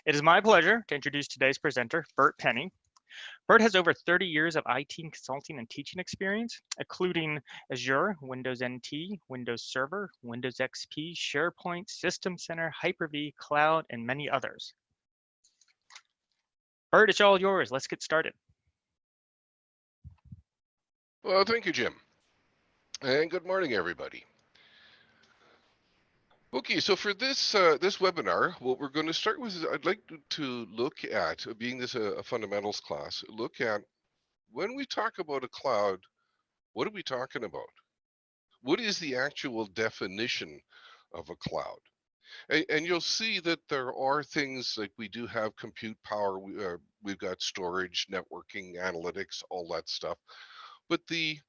It is my pleasure to introduce today's presenter, Bert Penny. Bert has over 30 years of IT consulting and teaching experience, including Azure, Windows NT, Windows Server, Windows XP, SharePoint, System Center, Hyper-V, Cloud, and many others. Bert, it's all yours. Let's get started. Well, thank you, Jim. And good morning, everybody. Okay, so for this this webinar, what we're going to start with is I'd like to look at, being this a fundamentals class, look at when we talk about a cloud, what are we talking about? What is the actual definition of a cloud? And you'll see that there are things like we do have compute power, we've got storage, networking, analytics, all that stuff. But the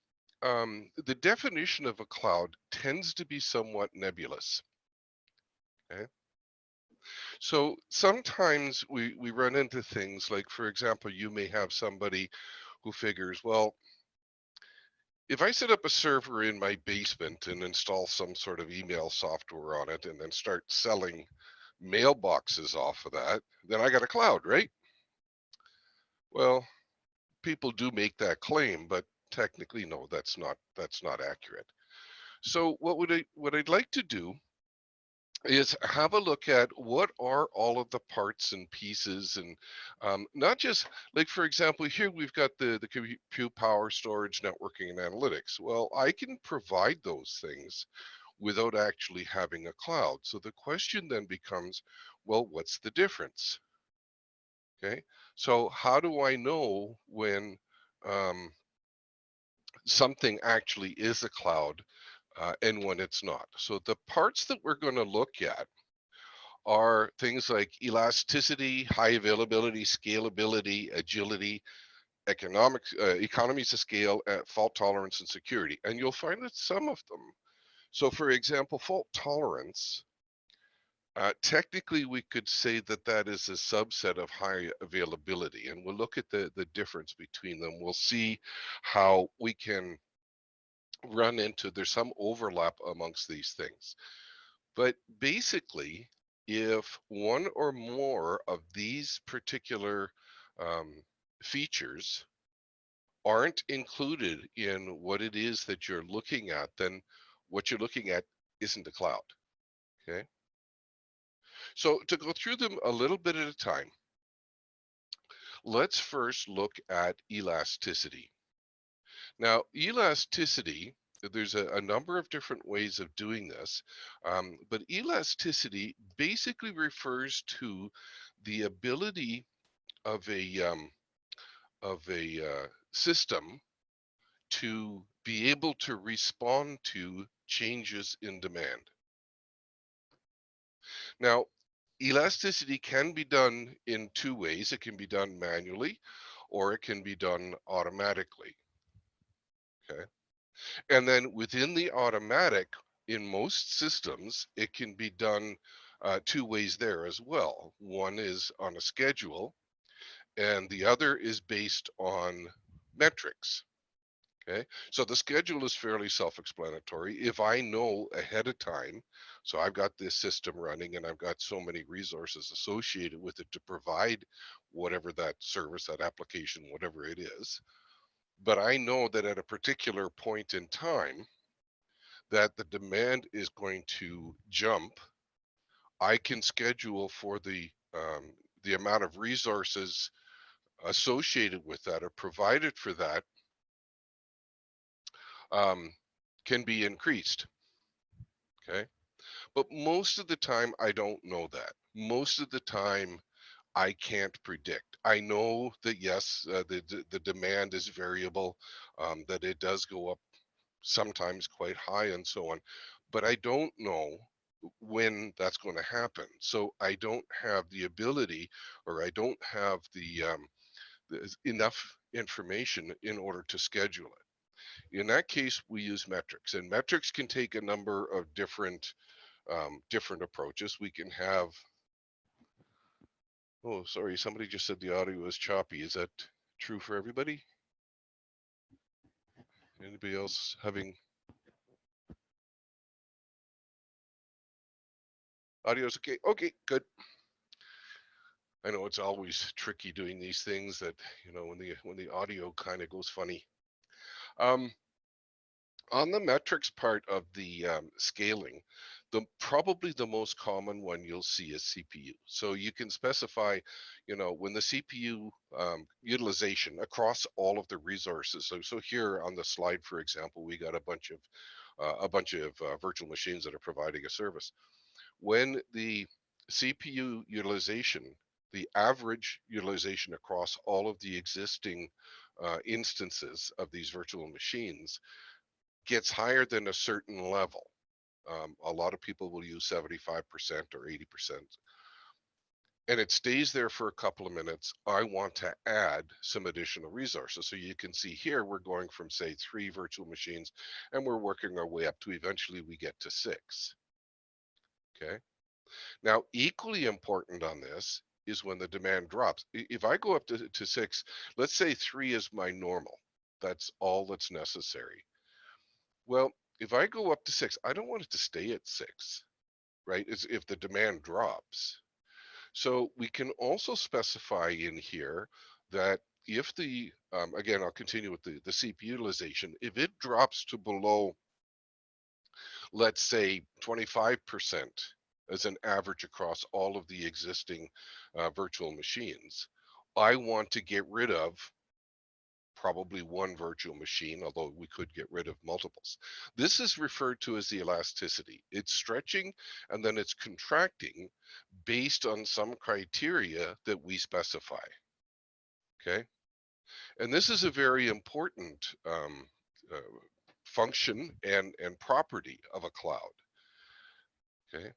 definition of a cloud tends to be somewhat nebulous. Okay. So sometimes we run into things like, for example, you may have somebody who figures, well, if I set up a server in my basement and install some sort of email software on it and then start selling mailboxes off of that, then I got a cloud, right? Well, people do make that claim, but technically, no, that's not accurate. So what I'd like to do is have a look at what are all of the parts and pieces, and not just like, for example, here we've got the compute power, storage, networking, and analytics. Well, I can provide those things without actually having a cloud. So the question then becomes, well, what's the difference? Okay, so how do I know when something actually is a cloud and when it's not? So the parts that we're going to look at are things like elasticity, high availability, scalability, agility, economies of scale, fault tolerance, and security. And you'll find that some of them. So for example, fault tolerance, technically we could say that that is a subset of high availability. And we'll look at the difference between them. We'll see how we can run into, there's some overlap amongst these things. But basically, if one or more of these particular features aren't included in what it is that you're looking at, then what you're looking at isn't a cloud. Okay. So to go through them a little bit at a time, let's first look at elasticity. Now, elasticity, there's a number of different ways of doing this, but elasticity basically refers to the ability of a system to be able to respond to changes in demand. Now, elasticity can be done in two ways. It can be done manually, or it can be done automatically. Okay. And then within the automatic, in most systems, it can be done two ways there as well. One is on a schedule, and the other is based on metrics. Okay, so the schedule is fairly self-explanatory. If I know ahead of time, so I've got this system running and I've got so many resources associated with it to provide whatever that service, that application, whatever it is, but I know that at a particular point in time that the demand is going to jump, I can schedule for the amount of resources associated with that or provided for that can be increased. Okay, but most of the time I don't know that. Most of the time I can't predict. I know that yes, the demand is variable, that it does go up sometimes quite high and so on, but I don't know when that's going to happen. So I don't have the ability, or I don't have the enough information in order to schedule it. In that case, we use metrics, and metrics can take a number of different approaches. We can have, oh, sorry, somebody just said the audio is choppy. Is that true for everybody? Anybody else having audio's okay? Okay, good. I know it's always tricky doing these things that, when the audio kind of goes funny. Um, on the metrics part of the scaling, probably the most common one you'll see is CPU. So you can specify, when the CPU utilization across all of the resources. So here on the slide, for example, we got a bunch of virtual machines that are providing a service. When the CPU utilization, the average utilization across all of the existing instances of these virtual machines gets higher than a certain level. A lot of people will use 75% or 80%, and it stays there for a couple of minutes. I want to add some additional resources. So you can see here, we're going from, say, 3 virtual machines, and we're working our way up to eventually we get to 6. Okay. Now, equally important on this is when the demand drops. If I go up to 6, let's say 3 is my normal. That's all that's necessary. Well, if I go up to 6, I don't want it to stay at 6, right? It's if the demand drops. So we can also specify in here that if again, I'll continue with the CPU utilization, if it drops to below, let's say 25% as an average across all of the existing virtual machines, I want to get rid of probably one virtual machine, although we could get rid of multiples. This is referred to as the elasticity. It's stretching and then it's contracting based on some criteria that we specify. Okay. And this is a very important uh, function and property of a cloud. Okay.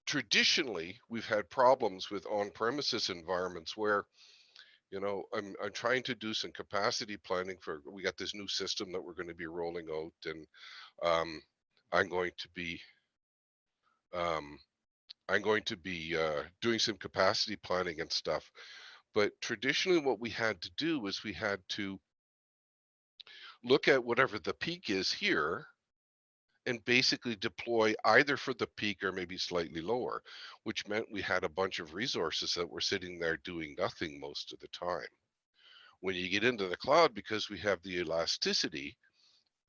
Traditionally, we've had problems with on-premises environments where, I'm trying to do some capacity planning we got this new system that we're going to be rolling out, and um, I'm going to be um, doing some capacity planning and stuff. But traditionally, what we had to do was we had to look at whatever the peak is here and basically deploy either for the peak or maybe slightly lower, which meant we had a bunch of resources that were sitting there doing nothing most of the time. When you get into the cloud, because we have the elasticity,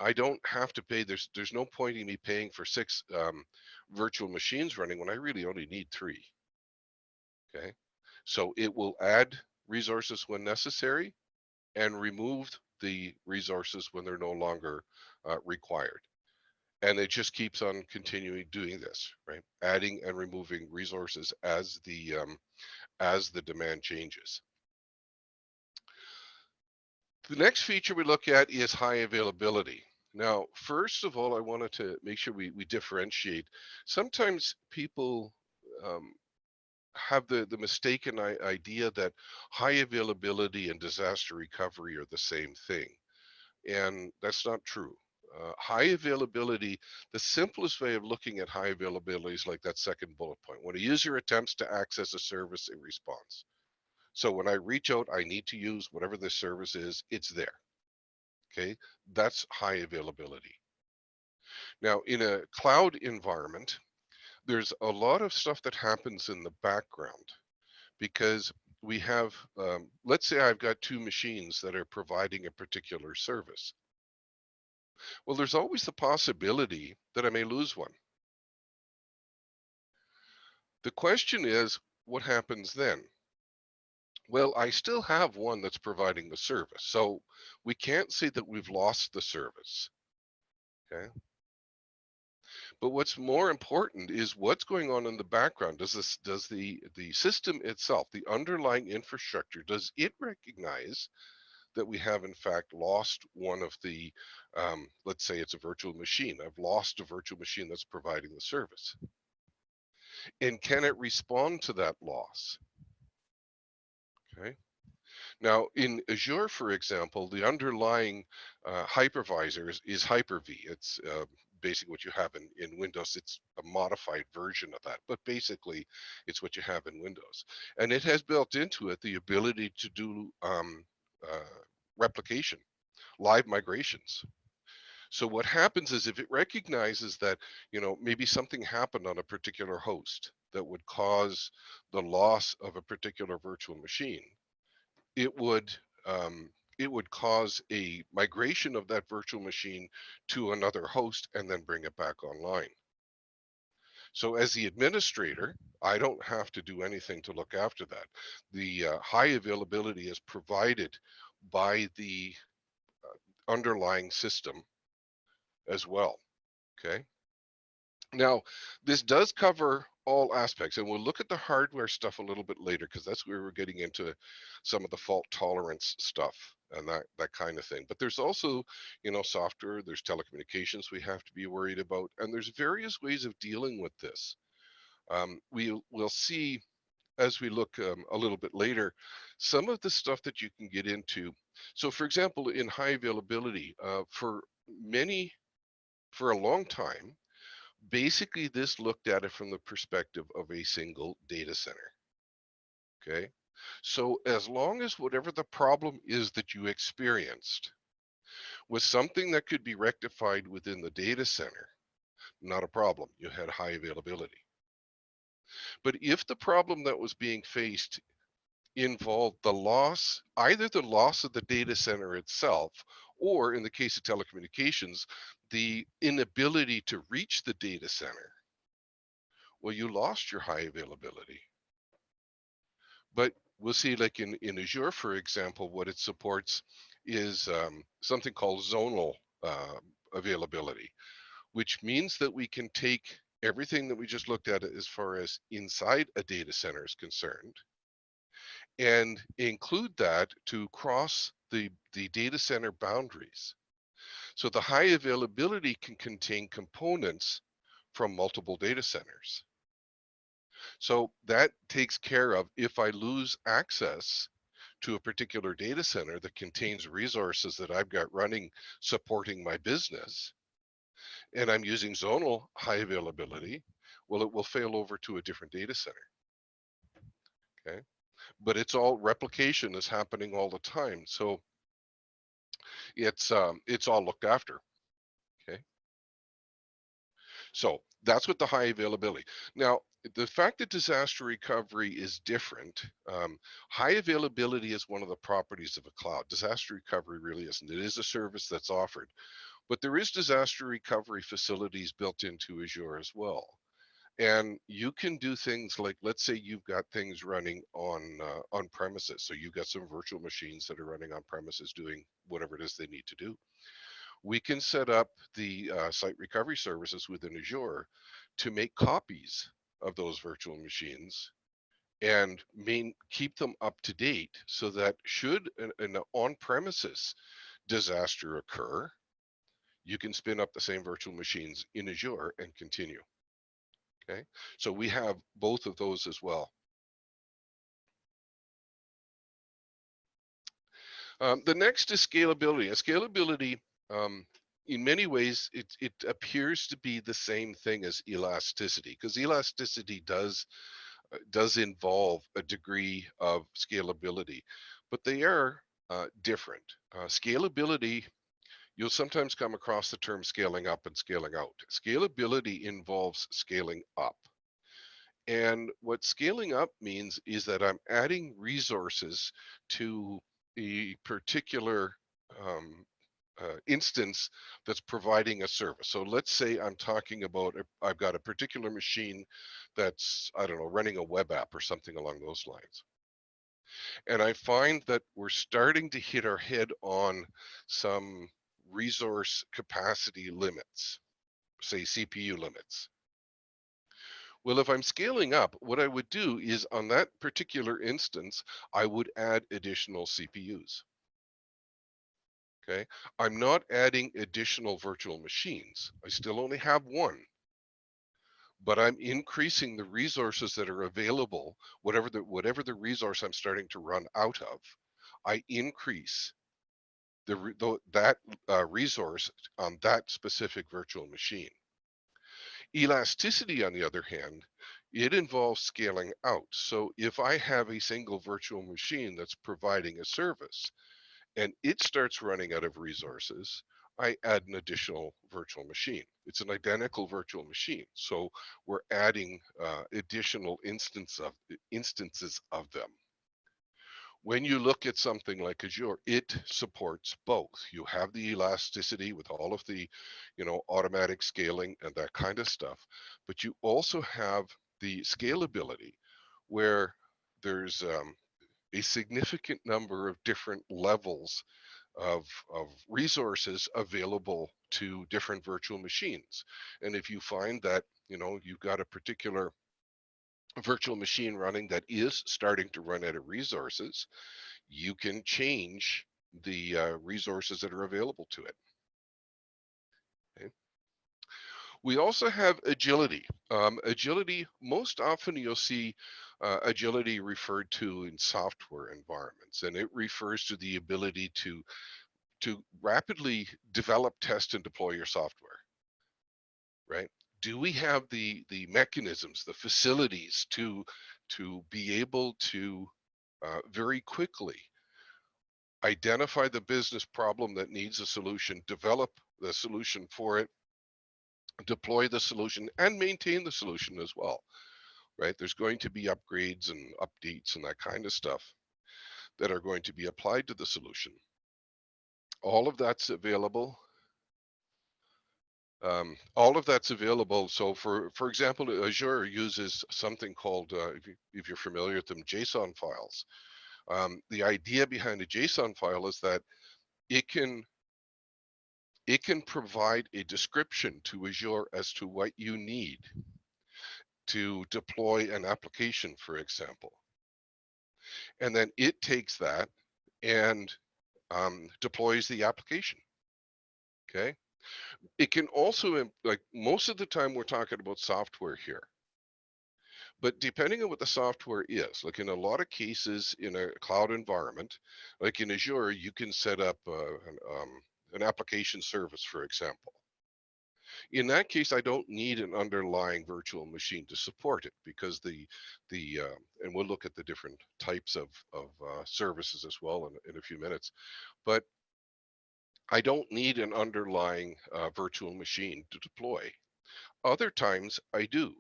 I don't have to pay. There's no point in me paying for 6 virtual machines running when I really only need 3. Okay, so it will add resources when necessary and remove the resources when they're no longer required. And it just keeps on continuing doing this, right? Adding and removing resources as the demand changes. The next feature we look at is high availability. Now, first of all, I wanted to make sure we differentiate. Sometimes people have the mistaken idea that high availability and disaster recovery are the same thing. And that's not true. High availability, the simplest way of looking at high availability is like that second bullet point. When a user attempts to access a service, it responds. So when I reach out, I need to use whatever the service is, it's there. Okay, that's high availability. Now, in a cloud environment, there's a lot of stuff that happens in the background because we have, let's say I've got 2 machines that are providing a particular service. Well, there's always the possibility that I may lose one. The question is, what happens then? Well, I still have one that's providing the service. So we can't say that we've lost the service. Okay. But what's more important is what's going on in the background. Does the system itself, the underlying infrastructure, does it recognize that we have in fact lost one of the, let's say it's a virtual machine. I've lost a virtual machine that's providing the service. And can it respond to that loss? Okay. Now, in Azure, for example, the underlying hypervisor is Hyper-V. It's basically what you have in Windows. It's a modified version of that, but basically it's what you have in Windows. And it has built into it the ability to do replication, live migrations. So what happens is if it recognizes that, maybe something happened on a particular host, that would cause the loss of a particular virtual machine, it would cause a migration of that virtual machine to another host and then bring it back online. So as the administrator, I don't have to do anything to look after that. The high availability is provided by the underlying system as well. Okay. Now, this does cover all aspects, and we'll look at the hardware stuff a little bit later because that's where we're getting into some of the fault tolerance stuff and that kind of thing. But there's also, software, there's telecommunications we have to be worried about, and there's various ways of dealing with this. We'll see as we look a little bit later, some of the stuff that you can get into. So for example, in high availability, for a long time, basically this looked at it from the perspective of a single data center. Okay. So as long as whatever the problem is that you experienced was something that could be rectified within the data center, not a problem. You had high availability. But if the problem that was being faced involved the loss, either the loss of the data center itself, or in the case of telecommunications, the inability to reach the data center, well, you lost your high availability. But we'll see, like in Azure, for example, what it supports is something called zonal availability, which means that we can take everything that we just looked at as far as inside a data center is concerned and include that to cross the data center boundaries. So the high availability can contain components from multiple data centers. So that takes care of if I lose access to a particular data center that contains resources that I've got running supporting my business, and I'm using zonal high availability, well, it will fail over to a different data center. Okay. But it's all replication is happening all the time. So it's all looked after. Okay. So that's with the high availability. Now, the fact that disaster recovery is different, high availability is one of the properties of a cloud. Disaster recovery really isn't. It is a service that's offered, but there is disaster recovery facilities built into Azure as well. And you can do things like, let's say you've got things running on premises. So you've got some virtual machines that are running on premises doing whatever it is they need to do. We can set up the site recovery services within Azure to make copies of those virtual machines and keep them up to date so that should an on-premises disaster occur, you can spin up the same virtual machines in Azure and continue. Okay, so we have both of those as well. The next is scalability. And scalability, in many ways, it appears to be the same thing as elasticity, because elasticity does involve a degree of scalability, but they are different. Scalability, you'll sometimes come across the term scaling up and scaling out. Scalability involves scaling up. And what scaling up means is that I'm adding resources to a particular instance that's providing a service. So let's say I'm talking about, I've got a particular machine that's, I don't know, running a web app or something along those lines. And I find that we're starting to hit our head on some resource capacity limits, say CPU limits. Well, if I'm scaling up, what I would do is on that particular instance, I would add additional CPUs. Okay, I'm not adding additional virtual machines. I still only have one, but I'm increasing the resources that are available. Whatever the resource I'm starting to run out of, I increase that resource on that specific virtual machine. Elasticity, on the other hand, it involves scaling out. So if I have a single virtual machine that's providing a service and it starts running out of resources, I add an additional virtual machine. It's an identical virtual machine. So we're adding additional instances of them. When you look at something like Azure, it supports both. You have the elasticity with all of the, automatic scaling and that kind of stuff, but you also have the scalability where there's a significant number of different levels of resources available to different virtual machines. And if you find that, you've got a particular virtual machine running that is starting to run out of resources, you can change the resources that are available to it. Okay. We also have agility. Agility, most often you'll see agility referred to in software environments, and it refers to the ability to rapidly develop, test, and deploy your software, right? Do we have the mechanisms, the facilities to be able to very quickly identify the business problem that needs a solution, develop the solution for it, deploy the solution, and maintain the solution as well, right? There's going to be upgrades and updates and that kind of stuff that are going to be applied to the solution. All of that's available. So for example, Azure uses something called, if you're familiar with them, JSON files. The idea behind a JSON file is that it can provide a description to Azure as to what you need to deploy an application, for example. And then it takes that and deploys the application. Okay. It can also, like most of the time we're talking about software here, but depending on what the software is, like in a lot of cases in a cloud environment, like in Azure, you can set up an application service, for example. In that case, I don't need an underlying virtual machine to support it because and we'll look at the different types of services as well in a few minutes, but I don't need an underlying virtual machine to deploy. Other times I do.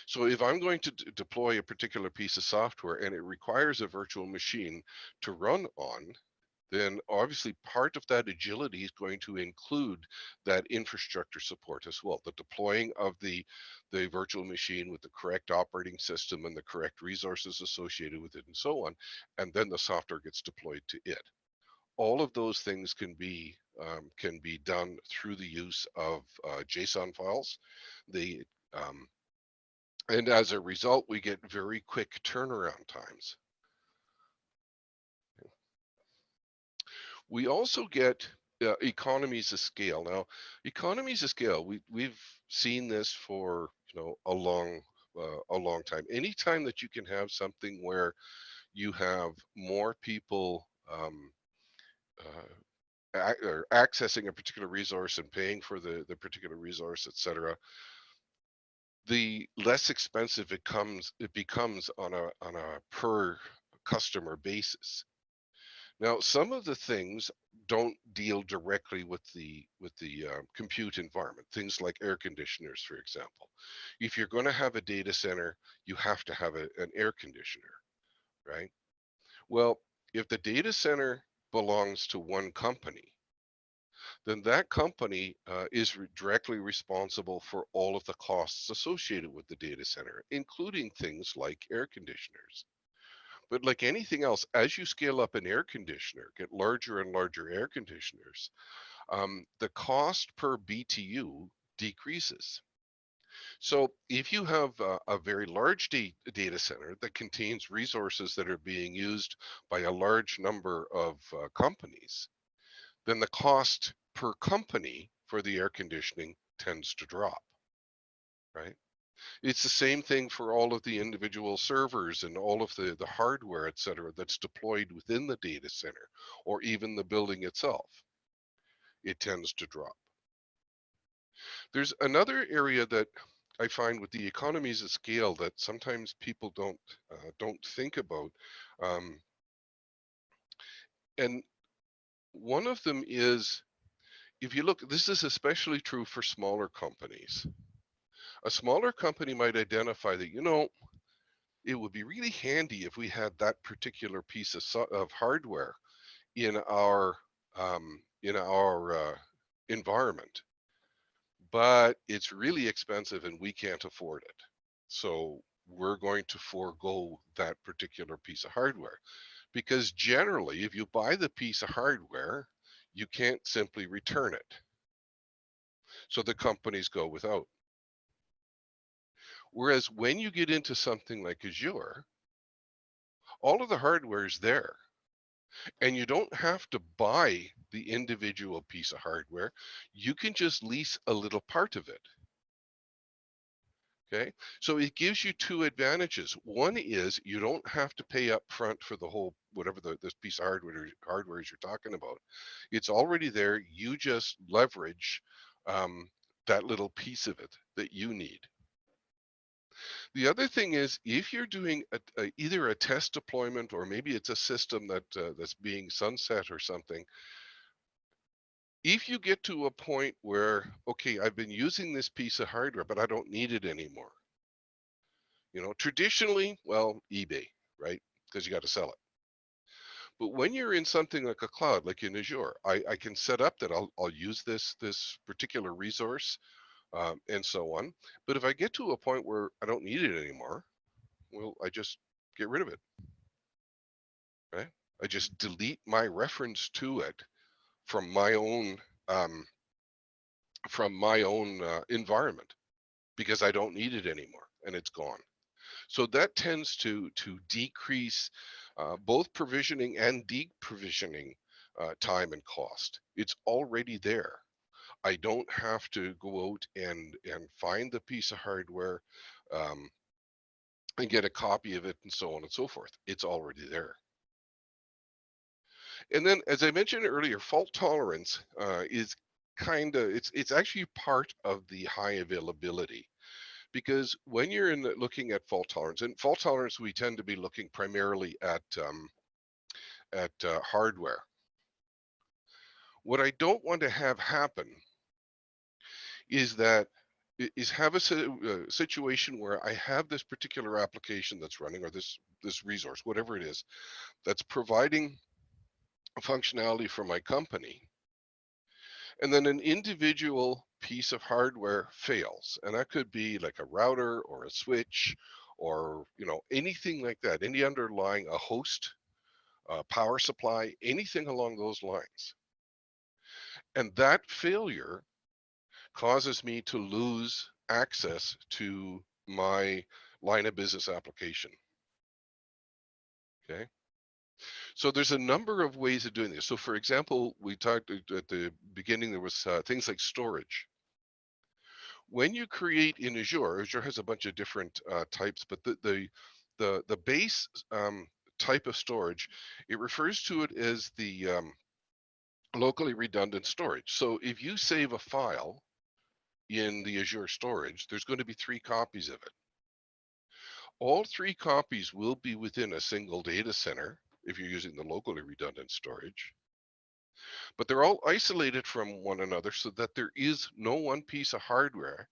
So if I'm going to deploy a particular piece of software and it requires a virtual machine to run on, then obviously part of that agility is going to include that infrastructure support as well, the deploying of the virtual machine with the correct operating system and the correct resources associated with it and so on, and then the software gets deployed to it. All of those things can be done through the use of JSON files. The and as a result, we get very quick turnaround times. We also get economies of scale. Now, economies of scale, we've seen this for a long time. Anytime that you can have something where you have more people or accessing a particular resource and paying for the particular resource, etc., the less expensive it becomes on a per customer basis. Now, some of the things don't deal directly with the compute environment. Things like air conditioners, for example. If you're going to have a data center, you have to have an air conditioner, right? Well, if the data center belongs to one company, then that company is directly responsible for all of the costs associated with the data center, including things like air conditioners. But like anything else, as you scale up an air conditioner, get larger and larger air conditioners, the cost per BTU decreases. So if you have a very large data center that contains resources that are being used by a large number of companies, then the cost per company for the air conditioning tends to drop, right? It's the same thing for all of the individual servers and all of the hardware, et cetera, that's deployed within the data center or even the building itself. It tends to drop. There's another area that I find with the economies of scale that sometimes people don't think about, and one of them is if you look, this is especially true for smaller companies. A smaller company might identify that, it would be really handy if we had that particular piece of hardware in our environment, but it's really expensive and we can't afford it. So we're going to forego that particular piece of hardware, because generally, if you buy the piece of hardware, you can't simply return it. So the companies go without. Whereas when you get into something like Azure, all of the hardware is there, and you don't have to buy the individual piece of hardware. You can just lease a little part of it. Okay, so it gives you two advantages. One is you don't have to pay up front for the whole, whatever this piece of hardware is you're talking about. It's already there. You just leverage that little piece of it that you need. The other thing is, if you're doing either a test deployment, or maybe it's a system that's being sunset or something, if you get to a point where, okay, I've been using this piece of hardware, but I don't need it anymore. Traditionally, well, eBay, right? Because you got to sell it. But when you're in something like a cloud, like in Azure, I can set up that I'll use this particular resource, and so on. But if I get to a point where I don't need it anymore, well, I just get rid of it, right? I just delete my reference to it from my own um, environment, because I don't need it anymore and it's gone. So that tends to decrease both provisioning and deprovisioning time and cost. It's already there. I don't have to go out and find the piece of hardware, um, and get a copy of it, and so on and so forth. It's already there. And then, as I mentioned earlier, fault tolerance is it's actually part of the high availability. Because when you're looking at fault tolerance, and fault tolerance, we tend to be looking primarily at hardware. What I don't want to have happen is have a situation where I have this particular application that's running, or this resource, whatever it is, that's providing functionality for my company, and then an individual piece of hardware fails, and that could be like a router or a switch, or anything like that, any underlying, a host, power supply, anything along those lines. And that failure causes me to lose access to my line of business application. Okay, so there's a number of ways of doing this. So for example, we talked at the beginning, there was things like storage. When you create in Azure has a bunch of different types, but the base type of storage, it refers to it as the locally redundant storage. So if you save a file in the Azure storage, there's going to be 3 copies of it. All 3 copies will be within a single data center if you're using the locally redundant storage, but they're all isolated from one another, so that there is no one piece of hardware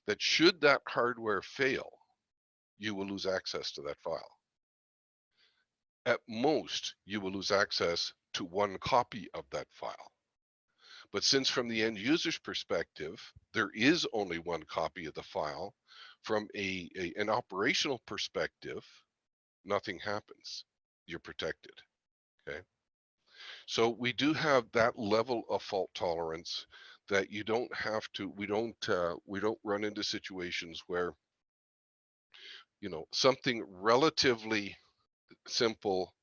that, should that hardware fail, you will lose access to that file. At most, you will lose access to 1 copy of that file. But since from the end user's perspective, there is only 1 copy of the file, from an operational perspective, nothing happens. You're protected. Okay. So we do have that level of fault tolerance, that you don't have to, we don't run into situations where, something relatively simple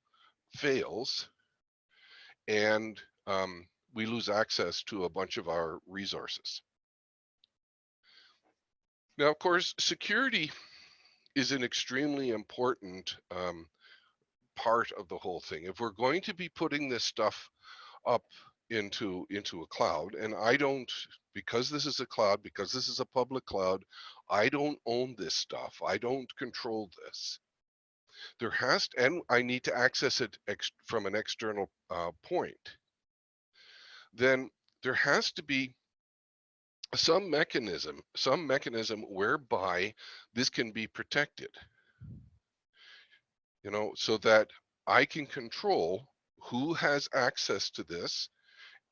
fails, and we lose access to a bunch of our resources. Now, of course, security is an extremely important part of the whole thing. If we're going to be putting this stuff up into a cloud, and I don't, because this is a cloud, because this is a public cloud, I don't own this stuff. I don't control this. And I need to access it from an external point. Then there has to be some mechanism whereby this can be protected, so that I can control who has access to this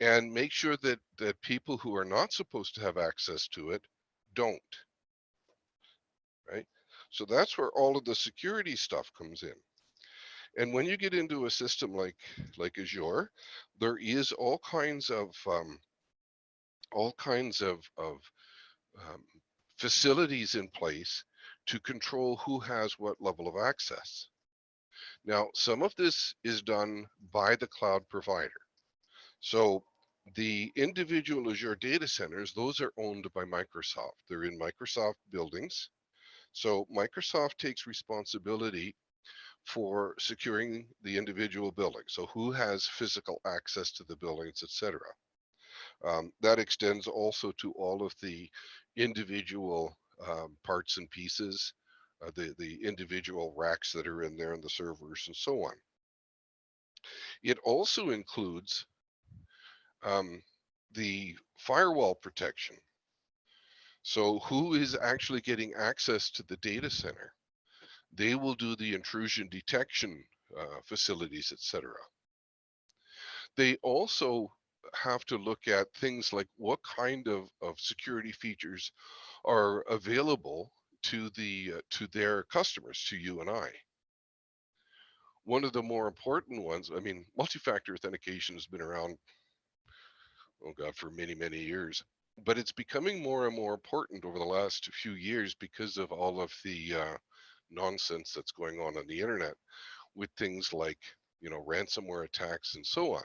and make sure that people who are not supposed to have access to it don't, right? So that's where all of the security stuff comes in. And when you get into a system like Azure, there is all kinds of um, facilities in place to control who has what level of access. Now, some of this is done by the cloud provider. So the individual Azure data centers, those are owned by Microsoft. They're in Microsoft buildings. So Microsoft takes responsibility for securing the individual buildings. So who has physical access to the buildings, etc. That extends also to all of the individual parts and pieces, the individual racks that are in there and the servers and so on. It also includes the firewall protection. So who is actually getting access to the data center? They will do the intrusion detection facilities, etc. They also have to look at things like what kind of security features are available to their customers, to you and I. One of the more important ones, I mean, multi-factor authentication has been around, oh God, for many, many years, but it's becoming more and more important over the last few years because of all of the nonsense that's going on the internet with things like, ransomware attacks and so on.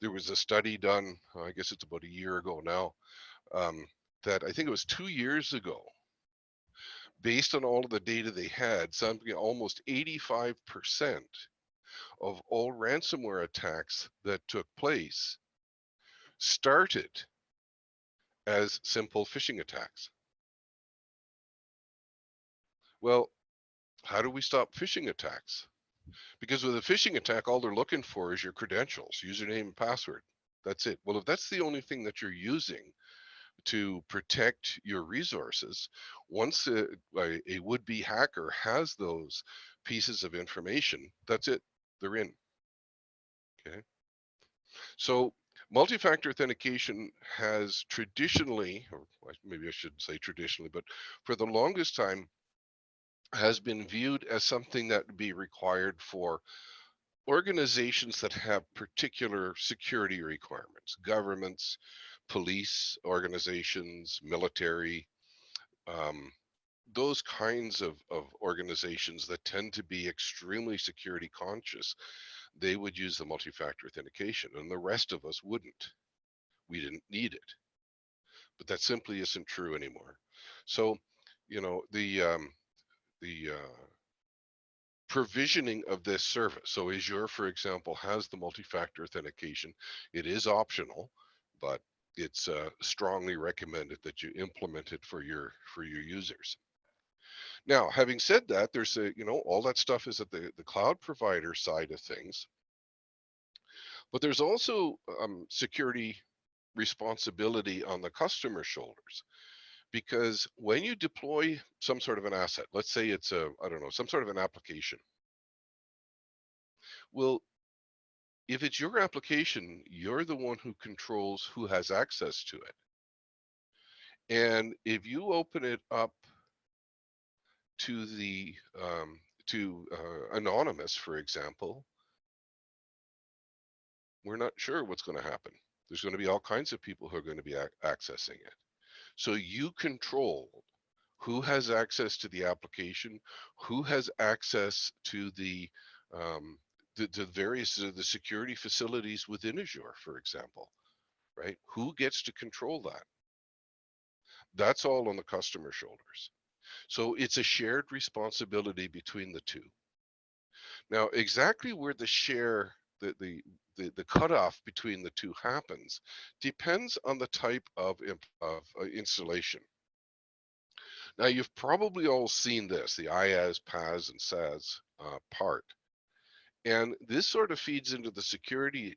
There was a study done, I guess it's about a year ago now, that I think it was 2 years ago, based on all of the data they had, something almost 85% of all ransomware attacks that took place started as simple phishing attacks. Well, how do we stop phishing attacks? Because with a phishing attack, all they're looking for is your credentials, username and password. That's it. Well, if that's the only thing that you're using to protect your resources, once a would-be hacker has those pieces of information, that's it. They're in. Okay. So multi-factor authentication has traditionally, or maybe I shouldn't say traditionally, but for the longest time has been viewed as something that would be required for organizations that have particular security requirements, governments, police organizations, military, um, those kinds of organizations that tend to be extremely security conscious. They would use the multi-factor authentication, and the rest of us wouldn't. We didn't need it. But that simply isn't true anymore. So, the provisioning of this service. So Azure, for example, has the multi-factor authentication. It is optional, but it's strongly recommended that you implement it for your users. Now, having said that, there's all that stuff is at the cloud provider side of things, but there's also security responsibility on the customer shoulders. Because when you deploy some sort of an asset, let's say it's I don't know, some sort of an application. Well, if it's your application, you're the one who controls who has access to it. And if you open it up to the anonymous, for example, we're not sure what's going to happen. There's going to be all kinds of people who are going to be accessing it. So you control who has access to the application, who has access to um, the various the security facilities within Azure, for example, right? Who gets to control that? That's all on the customer shoulders. So it's a shared responsibility between the two. Now, exactly where the cutoff between the two happens depends on the type of installation. Now, you've probably all seen this, the IAAS-PAAS and SAAS part. And this sort of feeds into the security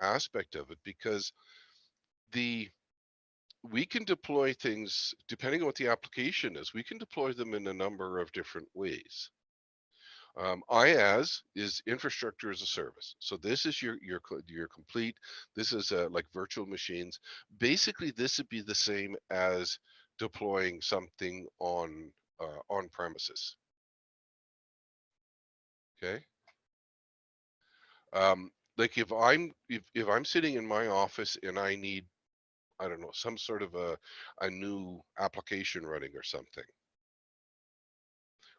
aspect of it, because we can deploy things depending on what the application is. We can deploy them in a number of different ways. IaaS is infrastructure as a service. So this is your complete. This is like virtual machines. Basically, this would be the same as deploying something on premises. Okay. Like if I'm sitting in my office and I need, I don't know, some sort of a new application running or something.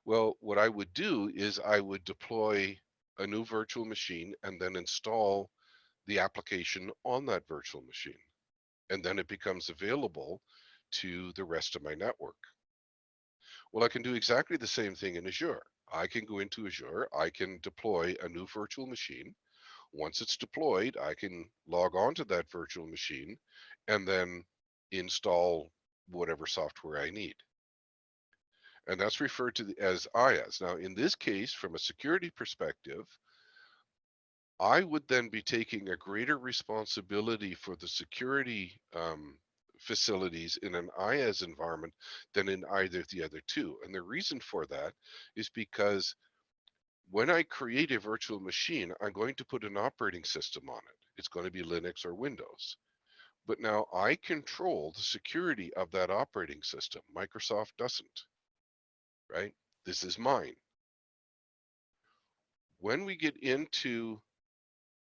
Well, what I would do is I would deploy a new virtual machine and then install the application on that virtual machine. And then it becomes available to the rest of my network. Well, I can do exactly the same thing in Azure. I can go into Azure, I can deploy a new virtual machine. Once it's deployed, I can log on to that virtual machine and then install whatever software I need. And that's referred to as IaaS. Now, in this case, from a security perspective, I would then be taking a greater responsibility for the security facilities in an IaaS environment than in either of the other two. And the reason for that is because when I create a virtual machine, I'm going to put an operating system on it. It's going to be Linux or Windows. But now I control the security of that operating system. Microsoft doesn't, right? This is mine. When we get into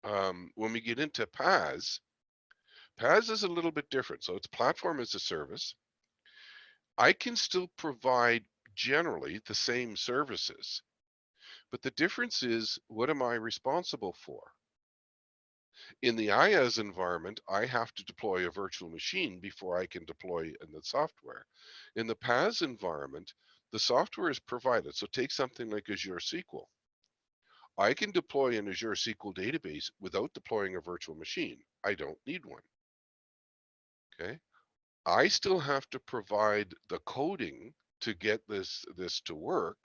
PaaS, PaaS is a little bit different. So it's platform as a service. I can still provide generally the same services, but the difference is, what am I responsible for? In the IaaS environment, I have to deploy a virtual machine before I can deploy the software. In the PaaS environment, the software is provided. So take something like Azure SQL. I can deploy an Azure SQL database without deploying a virtual machine. I don't need one. Okay. I still have to provide the coding to get this to work,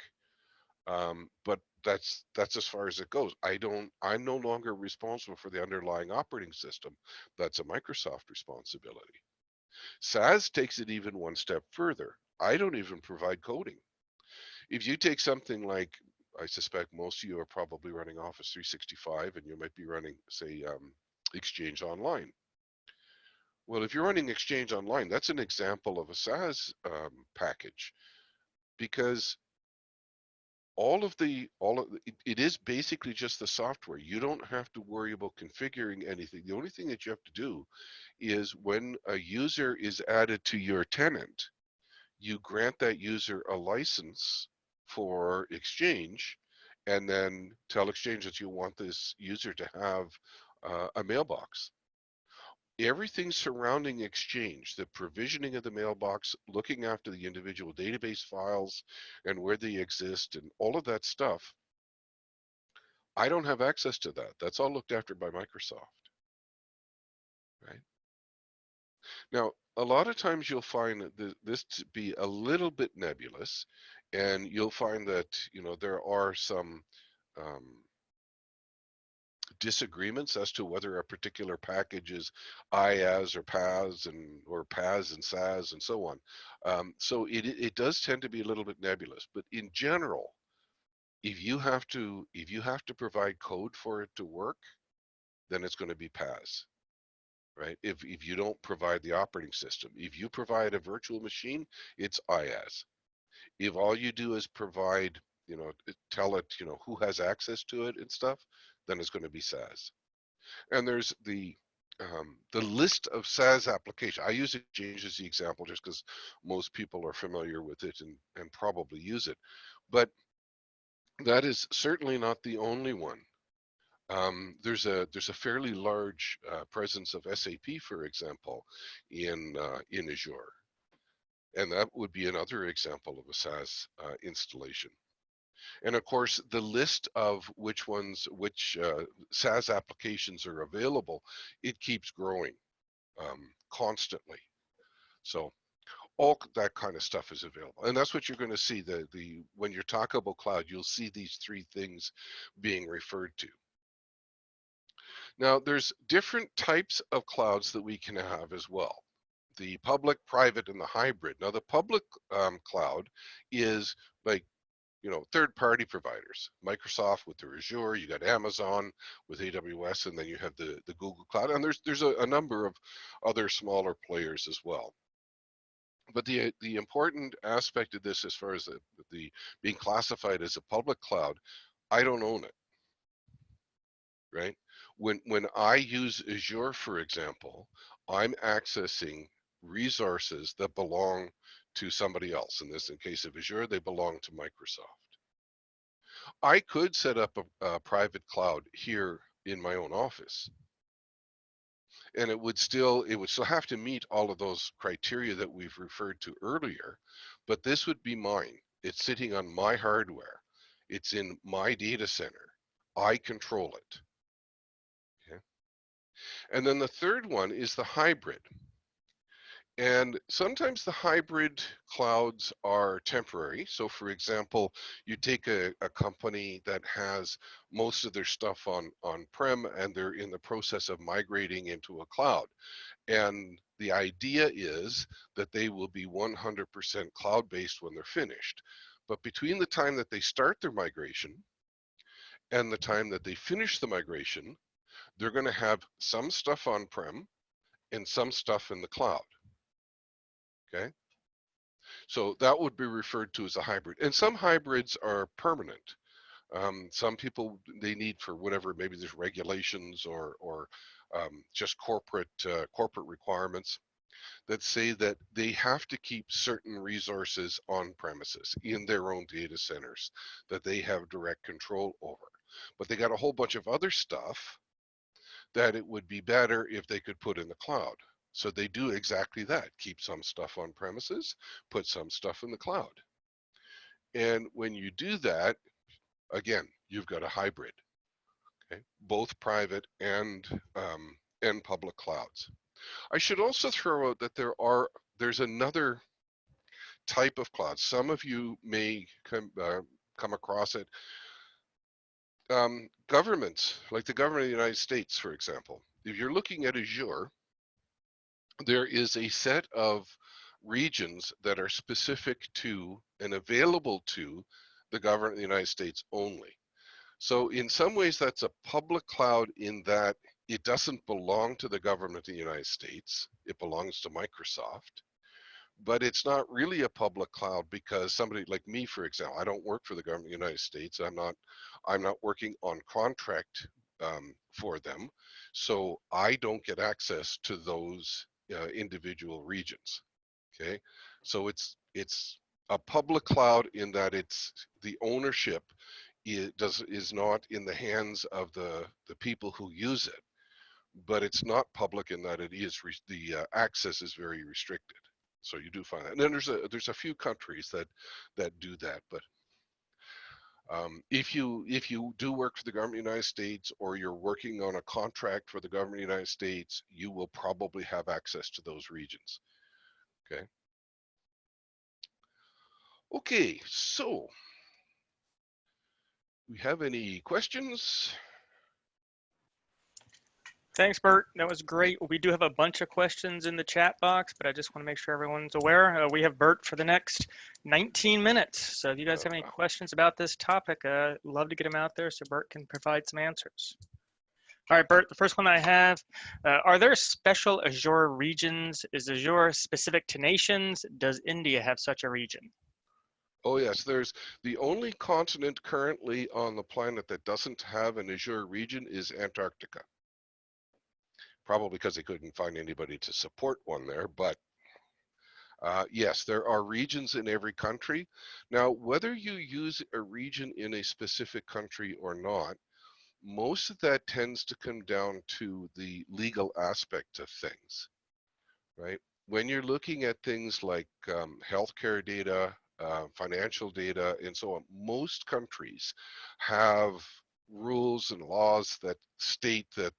but that's as far as it goes. I'm no longer responsible for the underlying operating system. That's a Microsoft responsibility. SaaS takes it even one step further. I don't even provide coding. If you take something like, I suspect most of you are probably running Office 365 and you might be running, say, Exchange Online. Well, if you're running Exchange Online, that's an example of a SaaS package, because it is basically just the software. You don't have to worry about configuring anything. The only thing that you have to do is, when a user is added to your tenant, you grant that user a license for Exchange, and then tell Exchange that you want this user to have a mailbox. Everything surrounding Exchange, the provisioning of the mailbox, looking after the individual database files and where they exist and all of that stuff, I don't have access to that. That's all looked after by Microsoft, right? Now, a lot of times you'll find this to be a little bit nebulous, and you'll find that, there are some um, disagreements as to whether a particular package is IaaS or PaaS, or PaaS and SaaS and so on. So it does tend to be a little bit nebulous, but in general, if you have to provide code for it to work, then it's going to be PaaS, right? If you don't provide the operating system, if you provide a virtual machine, it's IaaS. If all you do is provide, tell it, who has access to it and stuff, then it's going to be SaaS. And there's the list of SaaS applications. I use Exchange as the example just because most people are familiar with it and probably use it. But that is certainly not the only one. There's a fairly large presence of SAP, for example, in Azure, and that would be another example of a SaaS installation. And of course, the list of which SaaS applications are available, it keeps growing constantly. So All that kind of stuff is available, and that's what you're going to see. When you're talking about cloud, you'll see these three things being referred to. Now, there's different types of clouds that we can have as well. The public, private, and the hybrid. Now, the public cloud is like, third-party providers. Microsoft with their Azure, you got Amazon with AWS, and then you have the Google Cloud, and there's a number of other smaller players as well. But the important aspect of this, as far as the being classified as a public cloud, I don't own it, right? When I use Azure, for example, I'm accessing resources that belong to somebody else. In case of Azure, they belong to Microsoft. I could set up a private cloud here in my own office, and it would still have to meet all of those criteria that we've referred to earlier, but this would be mine. It's sitting on my hardware. It's in my data center. I control it. Okay. And then the third one is the hybrid. And sometimes the hybrid clouds are temporary. So for example, you take a company that has most of their stuff on-prem and they're in the process of migrating into a cloud. And the idea is that they will be 100% cloud-based when they're finished. But between the time that they start their migration and the time that they finish the migration, they're going to have some stuff on-prem and some stuff in the cloud. Okay, so that would be referred to as a hybrid, and some hybrids are permanent. Some people, they need for whatever, maybe there's regulations or just corporate requirements that say that they have to keep certain resources on premises in their own data centers that they have direct control over. But they got a whole bunch of other stuff that it would be better if they could put in the cloud. So they do exactly that, keep some stuff on premises, put some stuff in the cloud. And when you do that, again, you've got a hybrid, okay? Both private and public clouds. I should also throw out that there's another type of cloud. Some of you may come across it. Governments, like the government of the United States, for example, if you're looking at Azure, there is a set of regions that are specific to and available to the government of the United States only. So in some ways, that's a public cloud in that it doesn't belong to the government of the United States. It belongs to Microsoft. But it's not really a public cloud because somebody like me, for example, I don't work for the government of the United States. I'm not working on contract for them. So I don't get access to those individual regions. Okay, so it's a public cloud in that it's the ownership is not in the hands of the people who use it, but it's not public in that it is the access is very restricted. So you do find that, and then there's a few countries that do that, but if you do work for the government of the United States or you're working on a contract for the government of the United States, you will probably have access to those regions. Okay. Okay, so we have any questions? Thanks, Bert. That was great. We do have a bunch of questions in the chat box, but I just want to make sure everyone's aware. We have Bert for the next 19 minutes. So if you guys have any questions about this topic, love to get them out there so Bert can provide some answers. All right, Bert, the first one I have, are there special Azure regions? Is Azure specific to nations? Does India have such a region? Oh yes, there's the only continent currently on the planet that doesn't have an Azure region is Antarctica. Probably because they couldn't find anybody to support one there, but yes, there are regions in every country. Now, whether you use a region in a specific country or not, most of that tends to come down to the legal aspect of things, right? When you're looking at things like healthcare data, financial data, and so on, most countries have rules and laws that state that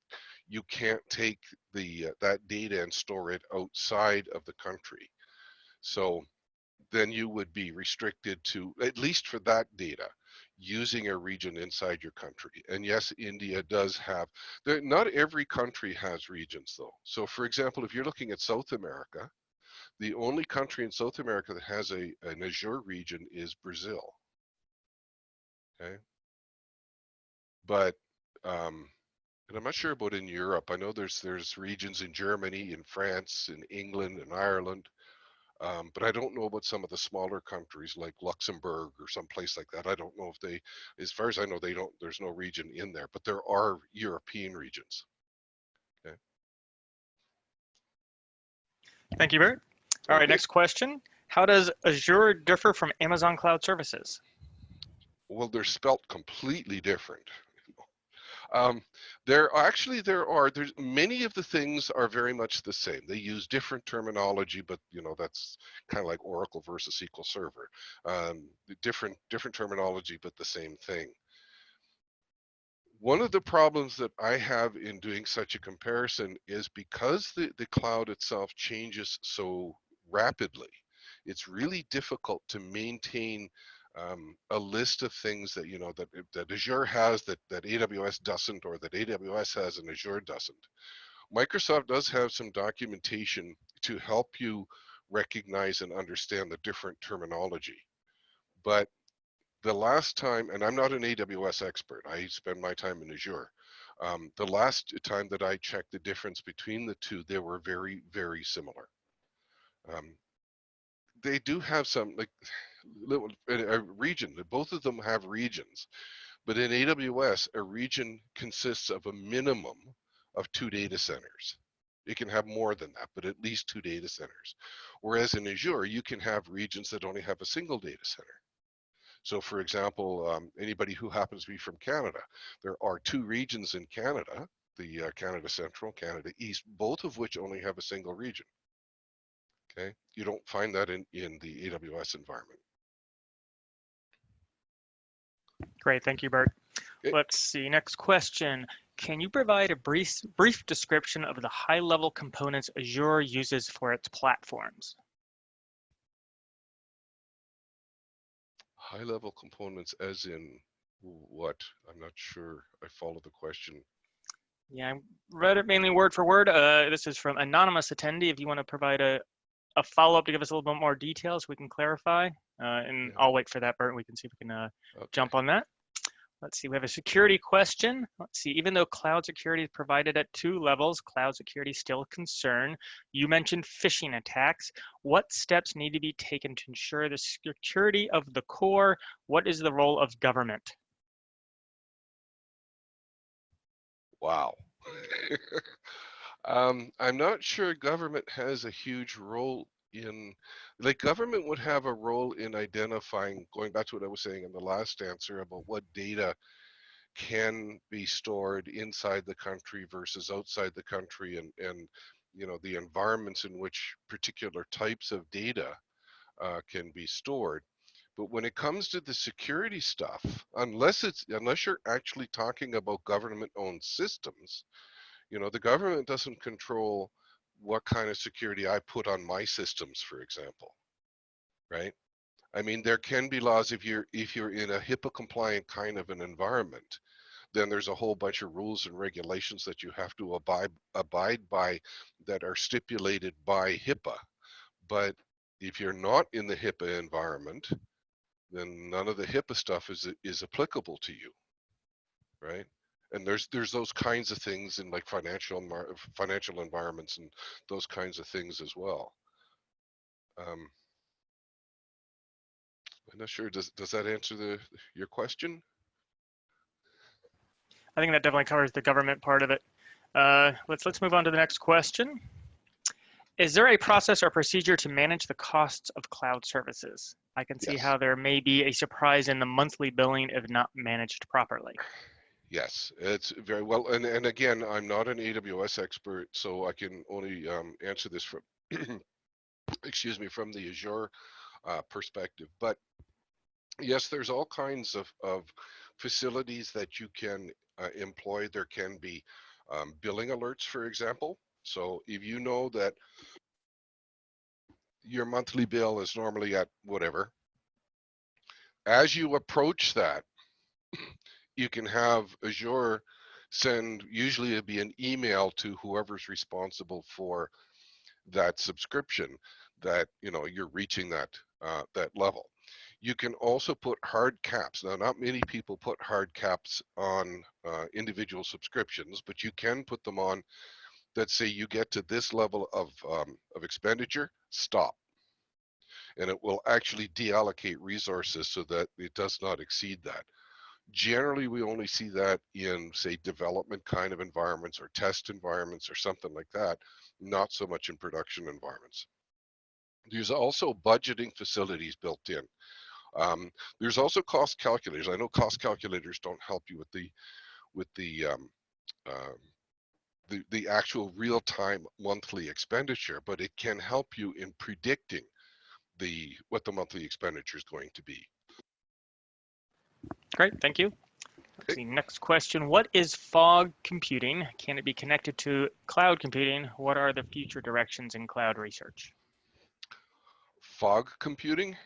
you can't take that data and store it outside of the country. So then you would be restricted to, at least for that data, using a region inside your country. And yes, India does have, not every country has regions though. So for example, if you're looking at South America, the only country in South America that has an Azure region is Brazil. Okay. But, and I'm not sure about in Europe. I know there's regions in Germany, in France, in England, and Ireland. But I don't know about some of the smaller countries like Luxembourg or some place like that. I don't know if they, as far as I know, they don't, there's no region in there, but there are European regions. Okay. Thank you, Bert. All right, Okay. next question. How does Azure differ from Amazon Cloud Services? Well, they're spelt completely different. There's many of the things are very much the same. They use different terminology, but that's kind of like Oracle versus SQL Server. Different terminology, but the same thing. One of the problems that I have in doing such a comparison is because the cloud itself changes so rapidly, it's really difficult to maintain a list of things that that Azure has that AWS doesn't, or that AWS has and Azure doesn't. Microsoft does have some documentation to help you recognize and understand the different terminology. But the last time, and I'm not an AWS expert, I spend my time in Azure. The last time that I checked the difference between the two, they were very, very similar. They do have some, like, a region, both of them have regions, but in AWS, a region consists of a minimum of 2 data centers. It can have more than that, but at least 2 data centers. Whereas in Azure, you can have regions that only have a single data center. So for example, anybody who happens to be from Canada, there are 2 regions in Canada, the Canada Central, Canada East, both of which only have a single region. Okay, you don't find that in the AWS environment. Great, thank you, Bert. Okay. Let's see, next question. Can you provide a brief description of the high-level components Azure uses for its platforms? High-level components as in what? I'm not sure I follow the question. Yeah, I read it mainly word for word. This is from anonymous attendee. If you want to provide a follow-up to give us a little bit more details, we can clarify. And Yeah. I'll wait for that, Bert, and we can see if we can Okay. jump on that. Let's see, we have a security question. Let's see, even though cloud security is provided at 2 levels, cloud security is still a concern. You mentioned phishing attacks. What steps need to be taken to ensure the security of the core? What is the role of government? Wow. I'm not sure government has a huge role in, like, government would have a role in identifying, going back to what I was saying in the last answer about what data can be stored inside the country versus outside the country, and the environments in which particular types of data can be stored. But when it comes to the security stuff, unless you're actually talking about government-owned systems, the government doesn't control what kind of security I put on my systems, for example, right? I mean, there can be laws if you're in a HIPAA compliant kind of an environment, then there's a whole bunch of rules and regulations that you have to abide by that are stipulated by HIPAA. But if you're not in the HIPAA environment, then none of the HIPAA stuff is applicable to you, right? And there's those kinds of things in, like, financial environments and those kinds of things as well. I'm not sure. Does that answer your question? I think that definitely covers the government part of it. Let's move on to the next question. Is there a process or procedure to manage the costs of cloud services? I can see Yes. how there may be a surprise in the monthly billing if not managed properly. Yes, it's very well. And again, I'm not an AWS expert, so I can only answer this from, excuse me, from the Azure perspective. But yes, there's all kinds of facilities that you can employ. There can be billing alerts, for example. So if you know that your monthly bill is normally at whatever. As you approach that, you can have Azure send, usually it'd be an email to whoever's responsible for that subscription, that you're reaching that level. You can also put hard caps. Now, not many people put hard caps on individual subscriptions, but you can put them on that say you get to this level of expenditure, stop. And it will actually deallocate resources so that it does not exceed that. Generally, we only see that in, say, development kind of environments or test environments or something like that, not so much in production environments. There's also budgeting facilities built in. There's also cost calculators. I know cost calculators don't help you with uh, the actual real-time monthly expenditure, but it can help you in predicting what the monthly expenditure is going to be. Great, thank you. Let's Okay. see, next question. What is fog computing? Can it be connected to cloud computing? What are the future directions in cloud research? Fog computing?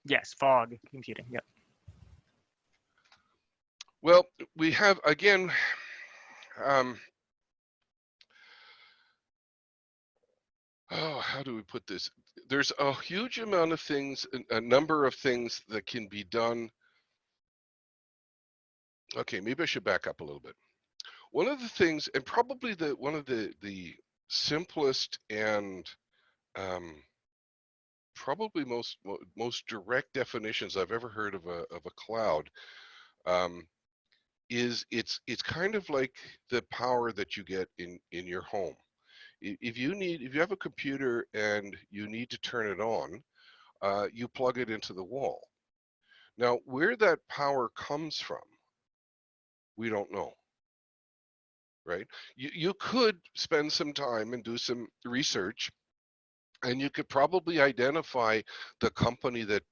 Yes, fog computing, yep. Well, we have, again, how do we put this? There's a huge amount of things, a number of things that can be done. Okay, maybe I should back up a little bit. One of the things, and probably one of the simplest and probably most direct definitions I've ever heard of a cloud, is it's kind of like the power that you get in your home. If you have a computer and you need to turn it on, you plug it into the wall. Now, where that power comes from, we don't know, right? You could spend some time and do some research, and you could probably identify the company that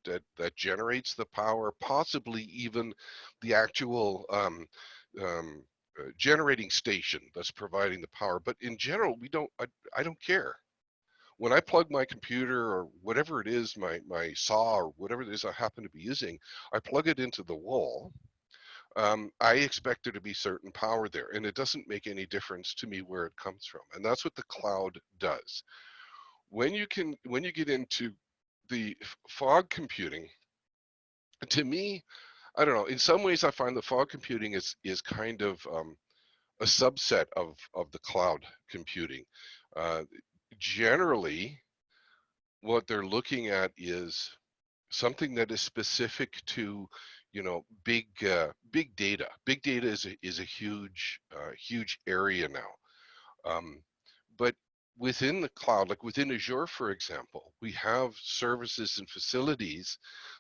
generates the power, possibly even the actual generating station that's providing the power. But in general, we don't. I don't care. When I plug my computer or whatever it is, my saw or whatever it is I happen to be using, I plug it into the wall. I expect there to be certain power there, and it doesn't make any difference to me where it comes from. And that's what the cloud does. When you get into the fog computing, to me, I don't know. In some ways, I find the fog computing is kind of a subset of the cloud computing. Uh, Generally, what they're looking at is something that is specific to, big data. Big data is a huge area now. But within the cloud, like within Azure, for example, we have services and facilities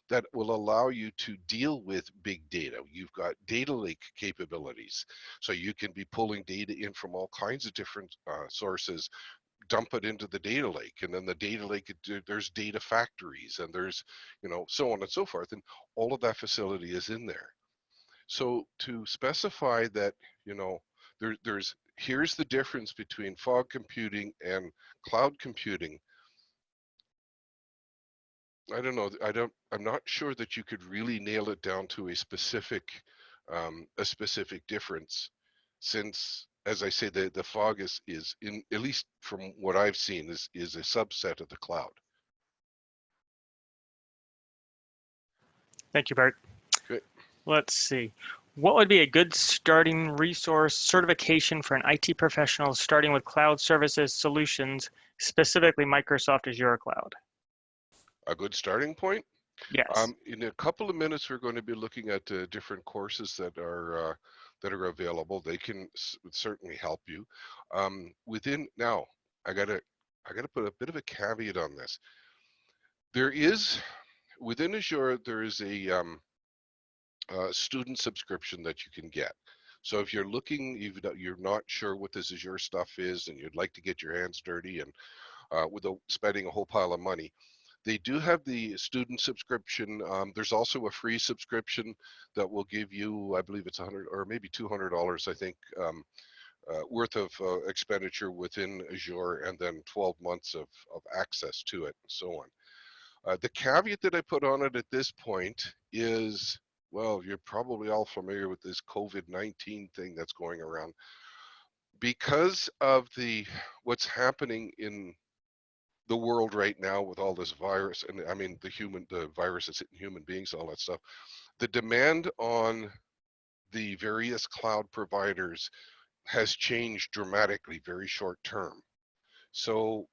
that will allow you to deal with big data. You've got data lake capabilities, so you can be pulling data in from all kinds of different sources, dump it into the data lake, and then the data lake, there's data factories, and there's so on and so forth, and all of that facility is in there. So to specify that, there's here's the difference between fog computing and cloud computing, I don't know. I'm not sure that you could really nail it down to a specific difference, since, as I say, the fog is in, at least from what I've seen, is a subset of the cloud. Thank you, Bert. Okay. Let's see. What would be a good starting resource certification for an IT professional starting with cloud services solutions, specifically Microsoft Azure Cloud? A good starting point. Yes. In a couple of minutes, we're going to be looking at different courses that are available. They can certainly help you. Within now, I gotta put a bit of a caveat on this. There is, within Azure, there is a student subscription that you can get. So if you're looking, you're not sure what this Azure stuff is, and you'd like to get your hands dirty and without spending a whole pile of money, they do have the student subscription. There's also a free subscription that will give you, I believe it's $100 or maybe $200, I think, worth of expenditure within Azure, and then 12 months of access to it, and so on. The caveat that I put on it at this point is, well, you're probably all familiar with this COVID-19 thing that's going around. Because of what's happening in the world right now with all this virus, and I mean the virus that's hitting human beings, all that stuff, the demand on the various cloud providers has changed dramatically very short term. So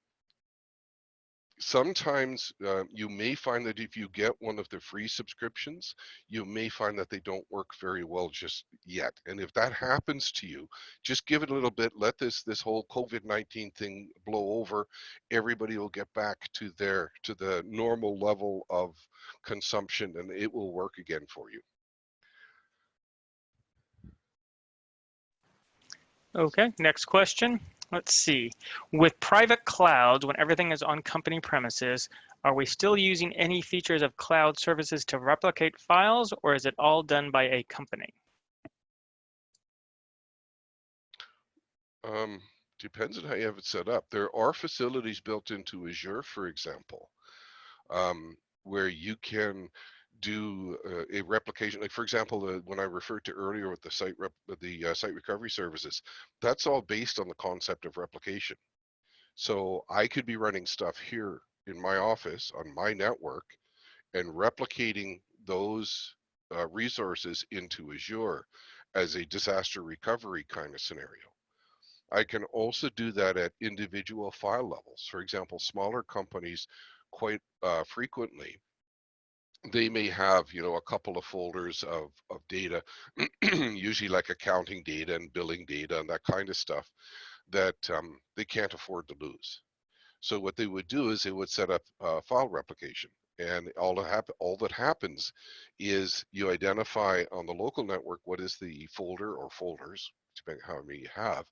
sometimes you may find that if you get one of the free subscriptions, you may find that they don't work very well just yet. And if that happens to you, just give it a little bit, let this whole COVID-19 thing blow over. Everybody will get back to the normal level of consumption, and it will work again for you. Okay, next question. Let's see. With private clouds, when everything is on company premises, are we still using any features of cloud services to replicate files, or is it all done by a company? Depends on how you have it set up. There are facilities built into Azure, for example, where you can do a replication. Like for example, when I referred to earlier with the site recovery services, that's all based on the concept of replication. So I could be running stuff here in my office on my network and replicating those resources into Azure as a disaster recovery kind of scenario. I can also do that at individual file levels. For example, smaller companies quite frequently, they may have, a couple of folders of data, usually like accounting data and billing data and that kind of stuff that they can't afford to lose. So what they would do is they would set up file replication. And all that happens is you identify on the local network what is the folder or folders, depending on how many you have,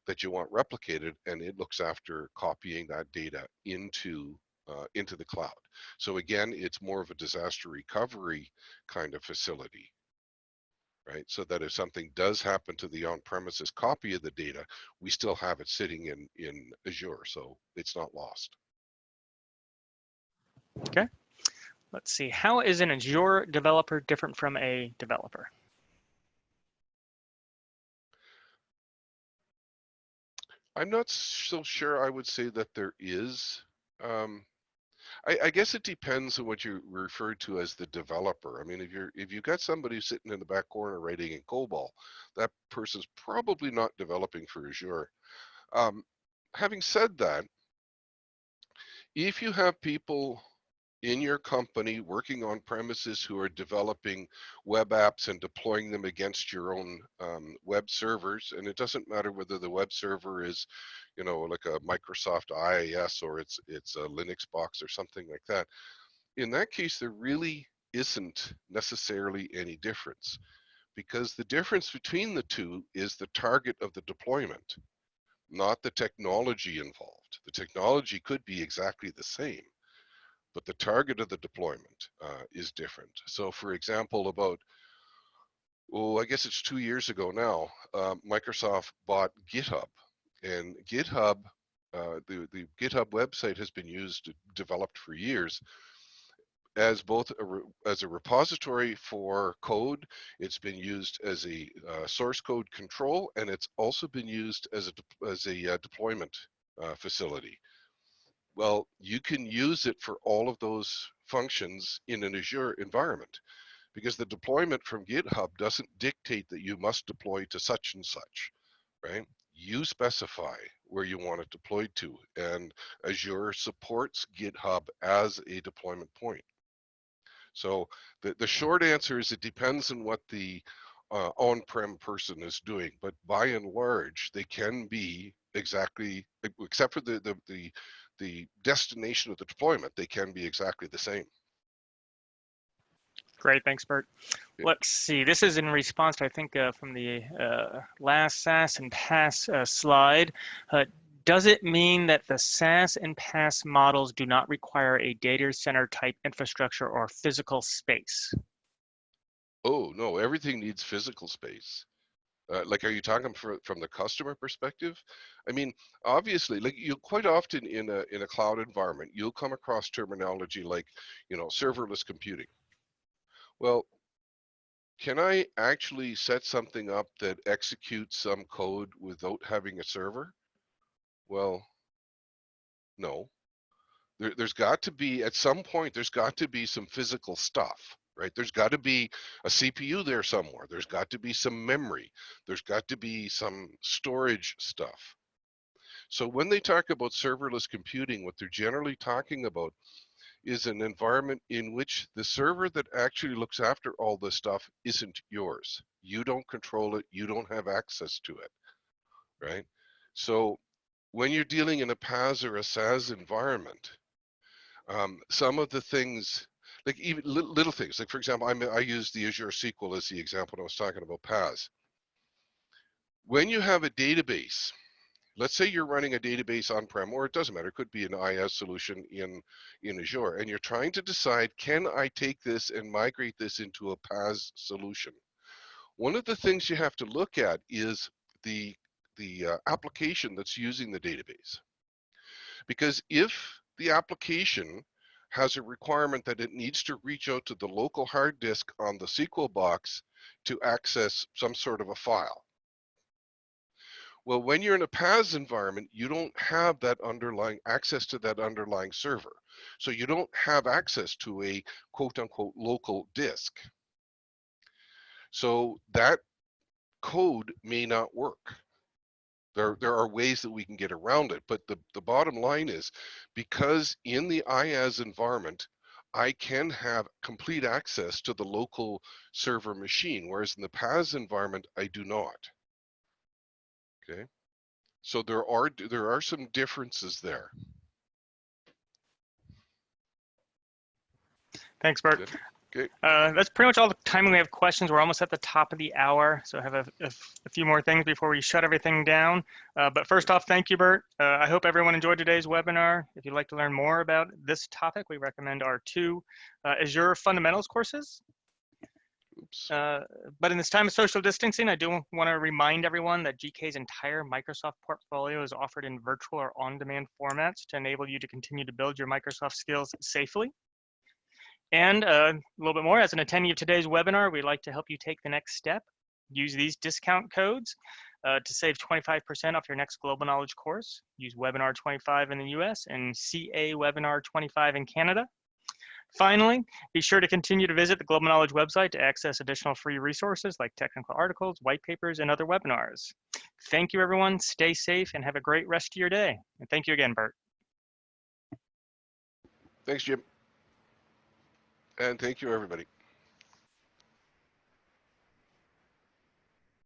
that you want replicated, and it looks after copying that data into the cloud. So again, it's more of a disaster recovery kind of facility, right? So that if something does happen to the on-premises copy of the data, we still have it sitting in Azure, so it's not lost. Okay. Let's see. How is an Azure developer different from a developer? I'm not so sure I would say that there is. I guess it depends on what you refer to as the developer. I mean, if you've got somebody sitting in the back corner writing in COBOL, that person's probably not developing for Azure. Having said that, if you have people in your company working on premises who are developing web apps and deploying them against your own web servers, and it doesn't matter whether the web server is, like a Microsoft IAAS or it's a Linux box or something like that. In that case, there really isn't necessarily any difference, because the difference between the two is the target of the deployment, not the technology involved. The technology could be exactly the same, but the target of the deployment is different. So for example, I guess it's 2 years ago now, Microsoft bought GitHub, and GitHub, the GitHub website has been developed for years as both as a repository for code. It's been used as a source code control, and it's also been used as a deployment facility. Well, you can use it for all of those functions in an Azure environment, because the deployment from GitHub doesn't dictate that you must deploy to such and such, right? You specify where you want it deployed to, and Azure supports GitHub as a deployment point. So the short answer is it depends on what the on-prem person is doing, but by and large, they can be exactly, except for the destination of the deployment, they can be exactly the same. Great, thanks, Bert. Yeah. Let's see. This is in response to, I think, from the last SaaS and PaaS slide. Does it mean that the SaaS and PaaS models do not require a data center type infrastructure or physical space? Oh, no, everything needs physical space. Like, are you talking from the customer perspective? I mean, obviously, like you quite often in a cloud environment, you'll come across terminology like, you know, serverless computing. Well, can I actually set something up that executes some code without having a server? Well, no. There's got to be, at some point, there's got to be some physical stuff, right? There's got to be a CPU there somewhere. There's got to be some memory. There's got to be some storage stuff. So when they talk about serverless computing, what they're generally talking about is an environment in which the server that actually looks after all this stuff isn't yours. You don't control it. You don't have access to it, right? So when you're dealing in a PAAS or a SAAS environment, some of the things, like even little things, like for example, I use the Azure SQL as the example when I was talking about PAAS. When you have a database, let's say you're running a database on-prem, or it doesn't matter, it could be an IaaS solution in Azure, and you're trying to decide, can I take this and migrate this into a PaaS solution? One of the things you have to look at is the application that's using the database. Because if the application has a requirement that it needs to reach out to the local hard disk on the SQL box to access some sort of a file. Well, when you're in a PaaS environment, you don't have that underlying access to that underlying server. So you don't have access to a quote unquote local disk. So that code may not work. There are ways that we can get around it, but the bottom line is, because in the IaaS environment, I can have complete access to the local server machine, whereas in the PaaS environment, I do not. Okay, so there are some differences there. Thanks, Bert. Good. Okay. That's pretty much all the time we have questions. We're almost at the top of the hour, so I have a few more things before we shut everything down. But first off, thank you, Bert. I hope everyone enjoyed today's webinar. If you'd like to learn more about this topic, we recommend our two Azure Fundamentals courses. Oops. But in this time of social distancing, I do want to remind everyone that GK's entire Microsoft portfolio is offered in virtual or on-demand formats to enable you to continue to build your Microsoft skills safely. And a little bit more, as an attendee of today's webinar, we'd like to help you take the next step. Use these discount codes to save 25% off your next Global Knowledge course. Use Webinar 25 in the US and CA Webinar 25 in Canada. Finally, be sure to continue to visit the Global Knowledge website to access additional free resources like technical articles, white papers, and other webinars. Thank you, everyone. Stay safe and have a great rest of your day. And thank you again, Bert. Thanks, Jim. And thank you, everybody.